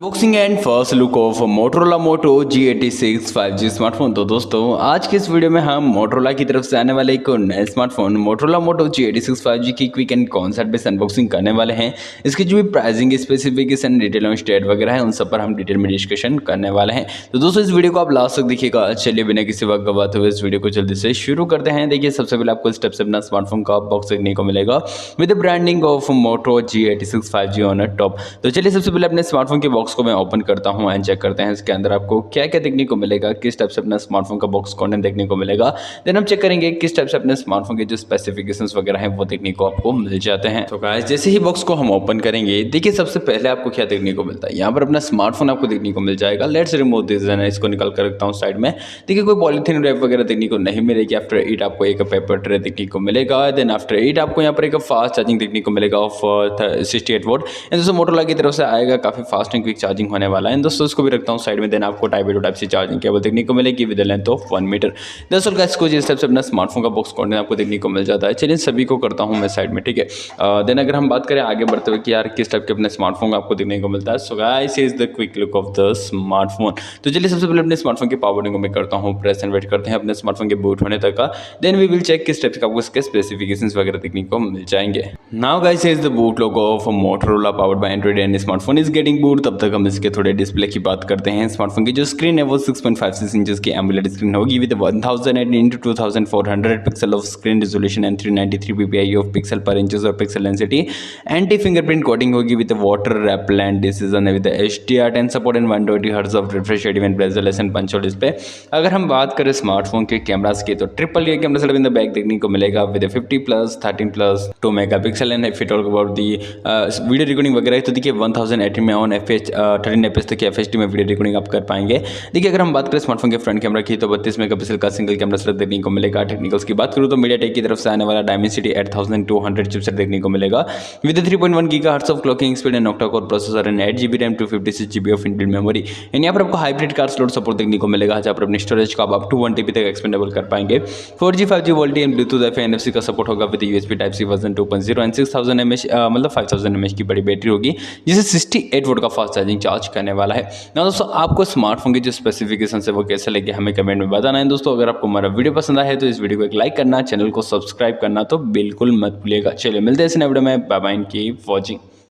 Boxing and first look of Motorola Moto G86 5G smartphone. तो दोस्तों आज के इस वीडियो में हम मोटरोला की तरफ से आने वाले एक नए smartphone Motorola Moto G86 5G की quick and concept based unboxing करने वाले हैं। इसकी जो भी प्राइसिंग स्पेसिफिकेशन डिटेल और स्टेट वगैरह है उन सब पर हम डिटेल में डिस्कशन करने वाले हैं। तो दोस्तों इस वीडियो को आप लास्ट तक देखिएगा। चलिए बिना किसी वक्त गवाते हुए इस वीडियो को जल्दी से शुरू करते हैं। देखिए सबसे पहले आपको स्टेप से अपना स्मार्टफोन का बॉक्स देखने को मिलेगा with branding of Moto G86 5G on top. तो चलिए सबसे पहले अपने स्मार्टफोन के बॉक्स को मैं ओपन करता हूं एंड चेक करते हैं इसके अंदर आपको क्या क्या देखने को मिलेगा, किस टाइप से अपना स्मार्टफोन का बॉक्स कंटेंट देखने को मिलेगा। देन हम चेक करेंगे किस टाइप से अपने स्मार्टफोन के जो स्पेसिफिकेशंस वगैरह हैं वो देखने को आपको मिल जाते हैं। तो गाइस जैसे ही बॉक्स को हम ओपन करेंगे देखिए सबसे पहले आपको क्या देखने को मिलता है, यहाँ पर अपना स्मार्टफोन आपको देखने को मिल जाएगा। लेट्स रिमूव दिस, इसको निकाल कर रखता हूँ साइड में। देखिए कोई पॉलीथीन रैप वगैरह देखने को नहीं मिलेगी। आफ्टर इट आपको एक पेपर ट्रे देखने को मिलेगा। देन आफ्टर इट आपको यहाँ पर एक फास्ट चार्जिंग देखने को मिलेगा ऑफ 68 वोल्ट। एंड दोस्तों मोटोरोला की तरफ से आएगा, काफी फास्ट एंड क्विक चार्जिंग होने वाला है। दोस्तों इसको भी रखता हूँ साइड में। देन आपको type A to type C charging cable देखने को मिलेगी विद लेंथ ऑफ 1 मीटर। दरअसल गाइस को जिस टाइप से अपना स्मार्टफोन का बॉक्स कंटेंट आपको देखने को मिल जाता है। चलिए सभी को करता हूँ मैं साइड में, ठीक है। देन अगर हम बात करें आगे बढ़ते हुए कि यार किस टाइप के अपने स्मार्टफोन आपको देखने को मिलता है, so guys is the quick look of the smartphone. तो चलिए सबसे पहले अपने स्मार्टफोन की पावर बटन को मैं करता हूँ प्रेस एंड वेट करते हैं अपने स्मार्टफोन के बूट होने तक का। देन वी विल चेक किस टाइप के आपको इसके स्पेसिफिकेशंस वगैरह देखने को मिल जाएंगे। Now guys is the boot logo of Motorola powered by Android and smartphone is getting boot. तब तक हम इसके थोड़े डिस्प्ले की बात करते हैं। स्मार्टफोन की जो स्क्रीन है वो 6.56 इंचेस की एमोलेड स्क्रीन होगी with 1080x2400 pixel of screen resolution and 393 ppi of pixel per inches और pixel density. Anti fingerprint coating होगी with water repellent decision with HDR10 support and 120 hertz of refresh rate even bezelless and punch hole display. अगर हम बात करें smartphone के cameras की तो triple a camera setup in the back देखने को मिलेगा with 50+, 13+, 2 megapixel. And if we talk about the video recording वगैरह तो देखिए 1080 में ऑन FH 13fps तक FHD में वीडियो रिकॉर्डिंग आप कर पाएंगे। देखिए अगर हम बात करें स्मार्टफोन के फ्रंट कैमरा की तो 32 मेगापिक्सल का सिंगल कैमरा सेटअप देखने को मिलेगा। टेक्निकल्स की बात करूँ तो मीडियाटेक की तरफ से आने वाला डायमेंसिटी 8200 चिपसेट देखने को मिलेगा with 3.1 gigahertz of clocking speed and octa core processor and 8GB RAM 256 GB of inbuilt memory. And यहाँ पर आपको हाइब्रिड कार स्लॉट सपोर्ट देखने को मिलेगा जहाँ पर अपनी स्टोरेज को आप अप टू 1 TB तक एक्सपेंडेबल कर पाएंगे। 4G 5G VoLTE and Bluetooth FA NFC का सपोर्ट होगा with USB type C version 2.0 and 6000 mAh मतलब 5000 mAh की बड़ी बैटरी होगी जिसे 68 वोल्ट का फास्ट चार्जिंग चार्ज करने वाला है। ना दोस्तों आपको स्मार्टफोन की जो स्पेसिफिकेशन है वो कैसे लगे हमें कमेंट में बताना है। दोस्तों अगर आपको हमारा वीडियो पसंद आया है तो इस वीडियो को एक लाइक करना, चैनल को सब्सक्राइब करना तो बिल्कुल मत भूलिएगा। चलिए मिलते हैं इस नए वीडियो में। Bye bye, keep watching.